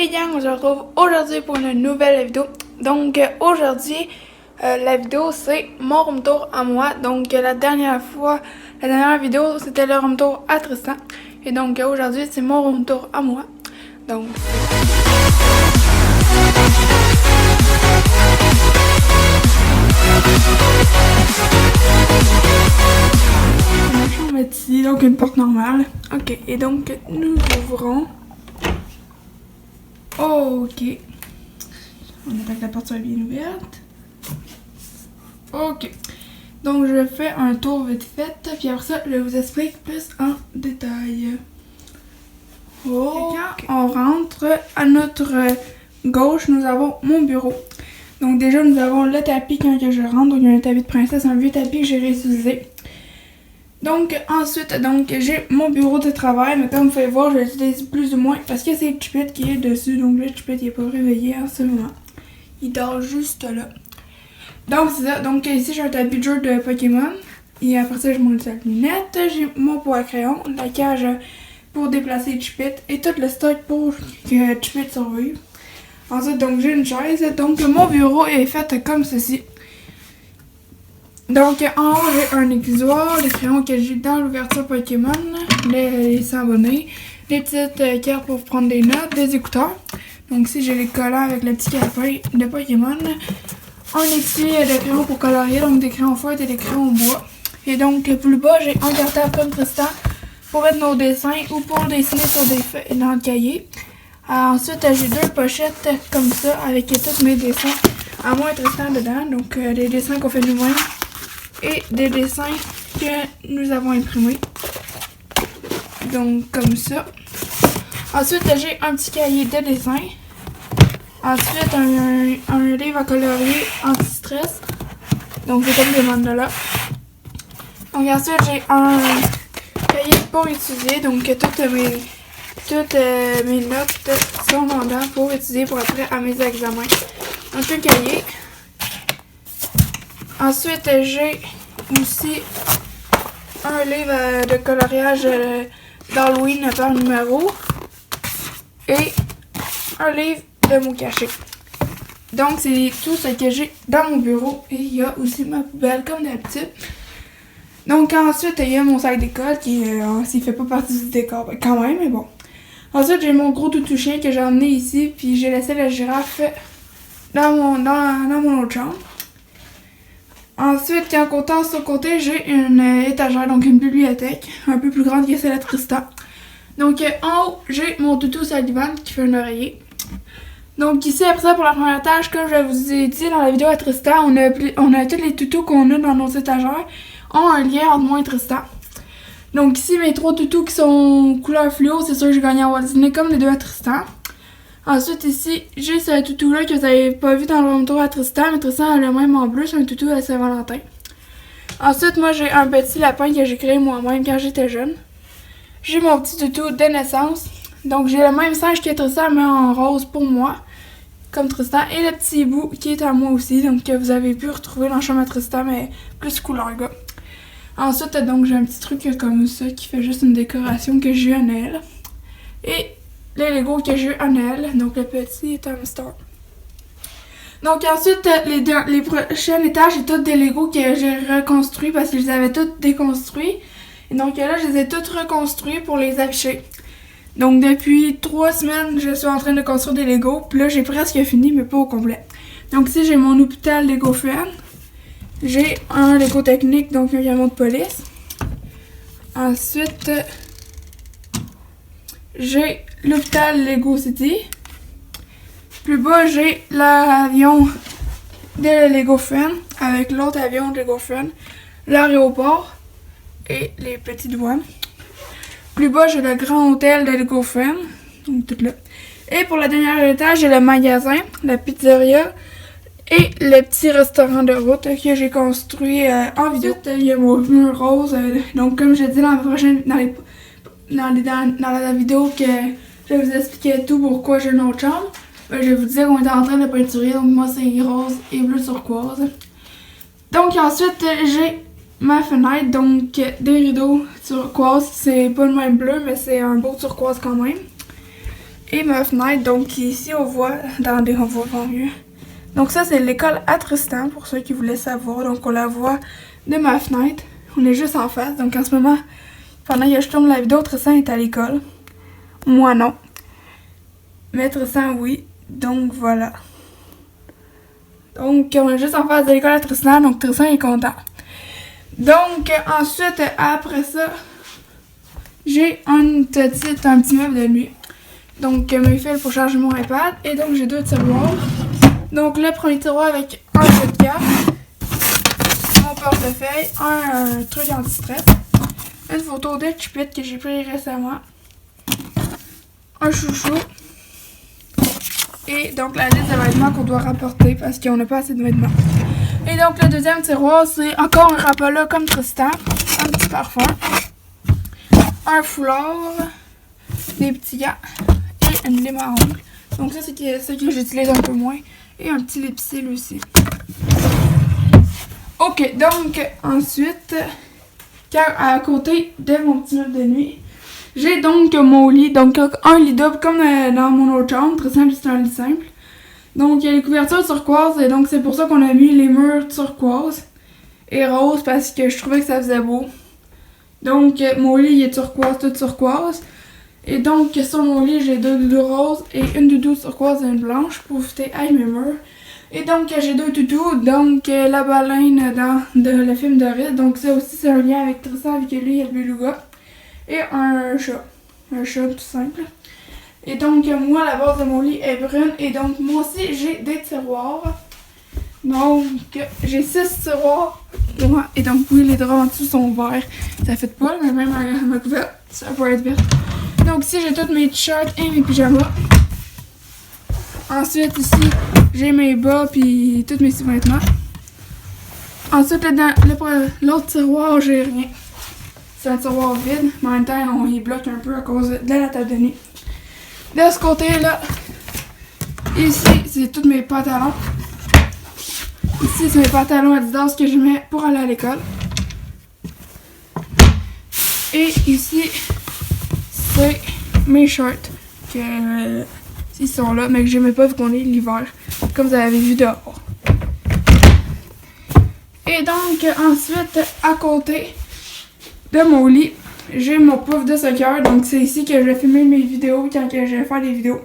Hey gang, on se retrouve aujourd'hui pour une nouvelle vidéo. Donc aujourd'hui, la vidéo c'est mon room tour à moi. Donc la dernière vidéo c'était le room tour à Tristan. Et donc aujourd'hui c'est mon room tour à moi. Donc ma chambre est ici, donc une porte normale. Ok, et donc nous ouvrons. Ok. On attend que la porte soit bien ouverte. Ok. Donc je fais un tour vite fait, puis après ça, je vous explique plus en détail. Quand on rentre, à notre gauche, nous avons mon bureau. Donc déjà, nous avons le tapis quand je rentre. Donc il y a un tapis de princesse, un vieux tapis que j'ai réutilisé. Donc ensuite, j'ai mon bureau de travail, mais comme vous pouvez voir, je l'utilise plus ou moins parce que c'est Chipette qui est dessus. Donc là, Chipette n'est pas réveillé en ce moment. Il dort juste là. Donc c'est ça. Donc ici, j'ai un tapis de jeu de Pokémon. Et après ça, j'ai mon sac de lunettes. J'ai mon pot à crayon, la cage pour déplacer Chipette et tout le stock pour que Chipette survive. Ensuite, donc j'ai une chaise. Donc mon bureau est fait comme ceci. Donc en haut, j'ai un aiguisoir, les crayons que j'ai dans l'ouverture Pokémon, les savonnés, les petites cartes pour prendre des notes, des écouteurs. Donc ici, j'ai les collants avec le petit calepin de Pokémon. Un étui de crayons pour colorier, donc des crayons feutres et des crayons bois. Et donc plus bas, j'ai un cartable comme Tristan pour mettre nos dessins ou pour dessiner sur des feuilles dans le cahier. Ensuite, j'ai deux pochettes comme ça avec tous mes dessins, à moins Tristan dedans, donc les dessins qu'on fait nous-mêmes. Et des dessins que nous avons imprimés. Donc comme ça. Ensuite j'ai un petit cahier de dessin. Ensuite un livre à colorier anti-stress. Donc c'est comme des mandalas. Donc ensuite j'ai un cahier pour étudier. Donc toutes mes notes sont dedans pour étudier pour après à mes examens. Donc un cahier. Ensuite, j'ai aussi un livre de coloriage d'Halloween par numéro et un livre de mots cachés. Donc, c'est tout ce que j'ai dans mon bureau et il y a aussi ma poubelle comme d'habitude. Donc, ensuite, il y a mon sac d'école qui s'il fait pas partie du décor quand même, mais bon. Ensuite, j'ai mon gros toutou chien que j'ai emmené ici puis j'ai laissé la girafe dans mon autre chambre. Ensuite, quand on tasse sur le côté, j'ai une étagère, donc une bibliothèque, un peu plus grande que celle de Tristan. Donc en haut, j'ai mon toutou Salivan qui fait un oreiller. Donc ici, après ça, pour la première étage, comme je vous ai dit dans la vidéo à Tristan, on a tous les toutous qu'on a dans nos étagères, ont un lien entre moi et Tristan. Donc ici, mes trois toutous qui sont couleur fluo, c'est sûr que j'ai gagné à Walt Disney comme les deux à Tristan. Ensuite ici, j'ai ce toutou-là que vous n'avez pas vu dans le room tour à Tristan, mais Tristan a le même en bleu, c'est un toutou à Saint-Valentin. Ensuite, moi j'ai un petit lapin que j'ai créé moi-même quand j'étais jeune. J'ai mon petit toutou de naissance, donc j'ai le même singe que Tristan, mais en rose pour moi, comme Tristan. Et le petit hibou qui est à moi aussi, donc que vous avez pu retrouver dans le chambre à Tristan, mais plus couleur gars. Ensuite, donc j'ai un petit truc comme ça qui fait juste une décoration que j'ai eu à Noël. Et les Lego que j'ai eu à Noël, donc le petit hamster. Donc ensuite, les prochains étages, c'est tous des Lego que j'ai reconstruits parce que je les avais tous déconstruits. Et donc là, je les ai tous reconstruits pour les afficher. Donc depuis 3 semaines, je suis en train de construire des Lego. Puis là, j'ai presque fini, mais pas au complet. Donc ici, j'ai mon hôpital Lego Fan. J'ai un Lego technique, donc un camion de police. Ensuite, j'ai l'hôpital Lego City. Plus bas, j'ai l'avion de Lego Fun avec l'autre avion de Lego Fun, l'aéroport et les petites douanes. Plus bas, j'ai le grand hôtel de Lego Fun, donc tout là. Et pour le dernier étage, j'ai le magasin, la pizzeria et le petit restaurant de route que j'ai construit en vidéo. Ensuite, il y a mon mur rose. Donc, comme je dis dans la vidéo que je vous expliquais tout pourquoi j'ai une autre chambre, je vous disais qu'on était en train de peinturer, donc moi c'est rose et bleu turquoise. Donc ensuite j'ai ma fenêtre, donc des rideaux turquoise, c'est pas le même bleu mais c'est un beau turquoise quand même. Et ma fenêtre, donc ici on voit, attendez, on voit pas mieux. Donc ça c'est l'école à Tristan, pour ceux qui voulaient savoir. Donc on la voit de ma fenêtre. On est juste en face, donc en ce moment, pendant que je tourne la vidéo, Tristan est à l'école. Moi non. Mais Tristan oui, donc voilà. Donc on est juste en face de l'école à Tristan, donc Tristan est content. Donc ensuite, après ça, j'ai un petit meuble de nuit. Donc mes fils pour charger mon iPad. Et donc j'ai 2 tiroirs. Donc le premier tiroir avec un jeu de cartes, mon portefeuille, un truc anti-stress, une photo de Chipette que j'ai pris récemment, un chouchou, et donc la liste de vêtements qu'on doit rapporter parce qu'on n'a pas assez de vêtements. Et donc le deuxième tiroir, c'est encore un Rapala comme Tristan, un petit parfum, un foulard, des petits gants et une lime à ongles. Donc ça c'est ce que j'utilise un peu moins. Et un petit lipsil aussi. Ok, donc ensuite, car à côté de mon petit meuble de nuit, j'ai donc mon lit, donc un lit double comme dans mon autre chambre, très simple, c'est un lit simple. Donc il y a les couvertures turquoises et donc c'est pour ça qu'on a mis les murs turquoises et roses parce que je trouvais que ça faisait beau. Donc mon lit il est turquoise, tout turquoise. Et donc sur mon lit j'ai 2 doudous roses et une doudou turquoise et une blanche pour fitter avec mes murs. Et donc j'ai 2 doudous, donc la baleine dans le film de Rid, donc ça aussi c'est un lien avec Tristan avec lui il y a le beluga. Et un chat tout simple. Et donc moi la base de mon lit est brune et donc moi aussi j'ai des tiroirs. Donc j'ai 6 tiroirs. Ouais. Et donc oui les draps en dessous sont verts, ça fait pas mais même ma couverte ça peut être vert. Donc ici j'ai tous mes t-shirts et mes pyjamas. Ensuite ici j'ai mes bas puis tous mes sous-vêtements. Ensuite dans l'autre tiroir j'ai rien. C'est un tiroir vide, mais en même temps on y bloque un peu à cause de la table de nuit. De ce côté là, ici c'est tous mes pantalons. Ici c'est mes pantalons Adidas que je mets pour aller à l'école. Et ici c'est mes shorts que ils sont là mais que j'aimais pas vu qu'on est l'hiver comme vous avez vu dehors. Et donc ensuite à côté de mon lit j'ai mon pouf de soccer, donc c'est ici que je vais filmer mes vidéos quand je vais faire des vidéos,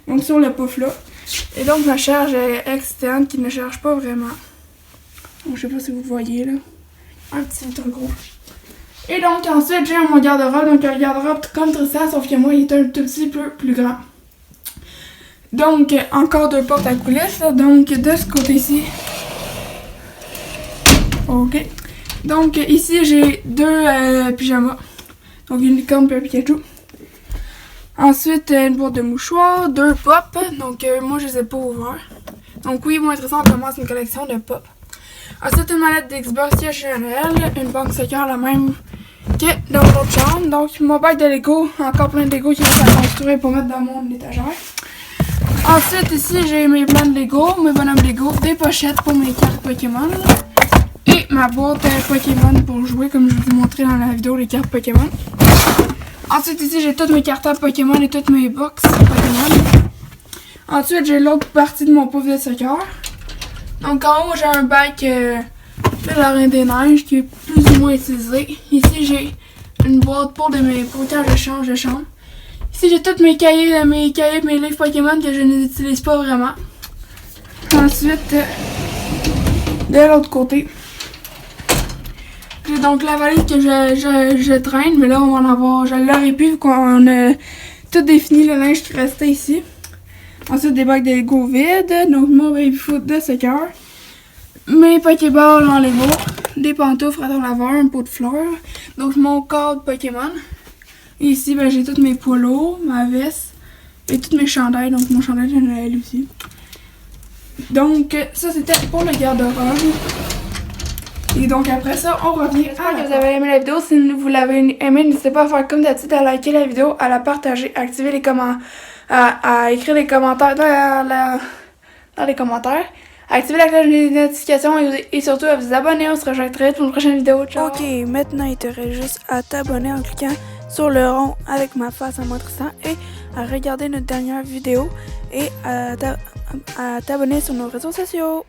donc sur le pouf là. Et donc ma charge est externe qui ne charge pas vraiment, donc je sais pas si vous voyez là, un petit truc gros. Et donc ensuite j'ai mon garde-robe, donc un garde-robe comme Tristan sauf que moi il est un tout petit peu plus grand. Donc encore 2 portes à coulisses, donc de ce côté-ci. Ok. Donc ici j'ai 2 pyjamas. Donc une licorne et un Pikachu. Ensuite une boîte de mouchoirs, 2 pop. Donc moi je les ai pas ouverts. Donc oui, moi Tristan on commence une collection de pop. Ensuite une mallette d'Xbox qui est chez Noël, une banque soccer la même que dans l'autre chambre. Donc mon bac de Lego, encore plein de Lego qui reste à construire pour mettre dans mon étagère. Ensuite ici j'ai mes plans de Lego, mes bonhommes Lego, des pochettes pour mes cartes Pokémon. Et ma boîte Pokémon pour jouer comme je vous ai montré dans la vidéo les cartes Pokémon. Ensuite ici j'ai toutes mes cartes Pokémon et toutes mes box Pokémon. Ensuite j'ai l'autre partie de mon pouf de soccer. Donc en haut j'ai un bac de la Reine des Neiges qui est plus ou moins utilisé. Ici j'ai une boîte pour quand je change de chambre. Ici j'ai tous mes cahiers, mes livres Pokémon que je n'utilise pas vraiment. Ensuite de l'autre côté j'ai donc la valise que je traîne, mais là on va en avoir, je l'aurais pu vu qu'on a tout défini le linge qui restait ici. Ensuite des bacs de Lego vides, donc mon baby foot de soccer, mes Pokéballs en Lego, des pantoufles à ton laveur, un pot de fleurs, donc mon cadre Pokémon. Et ici ben, j'ai tous mes polos, ma veste et toutes mes chandails, donc mon chandail de Noël aussi. Donc ça c'était pour le garde-robe. Et donc après ça, on revient. J'espère que vous avez aimé la vidéo. Si vous l'avez aimé, n'hésitez pas à faire comme d'habitude, à liker la vidéo, à la partager, à activer les commentaires, à écrire les commentaires dans les commentaires, à activer la cloche des notifications et surtout à vous abonner. On se rejoint très vite pour une prochaine vidéo. Ciao! Ok, maintenant il te reste juste à t'abonner en cliquant sur le rond avec ma face à moi Tristan et à regarder notre dernière vidéo et à t'abonner sur nos réseaux sociaux.